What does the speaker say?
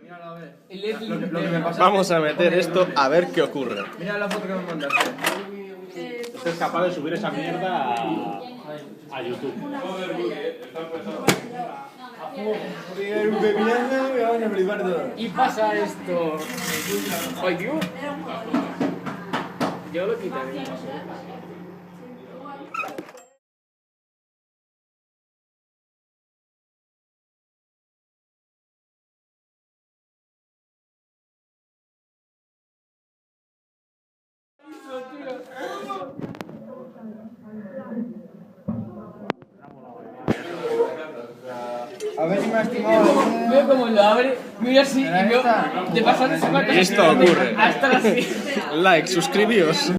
Míralo, a ver. Lo que me pasa. Vamos a meter esto a ver qué ocurre. Mira la foto que me mandaste. Usted es capaz de subir esa mierda a YouTube. Un pepinazo y vamos a flipar todo. Y pasa esto. ¡Ay, Dios! Yo lo quitaría. A ver si me ha estimado. Veo cómo lo abre, mira así y veo de pasar de ese cuarto. Esto ocurre. Hasta así. Like, suscribíos.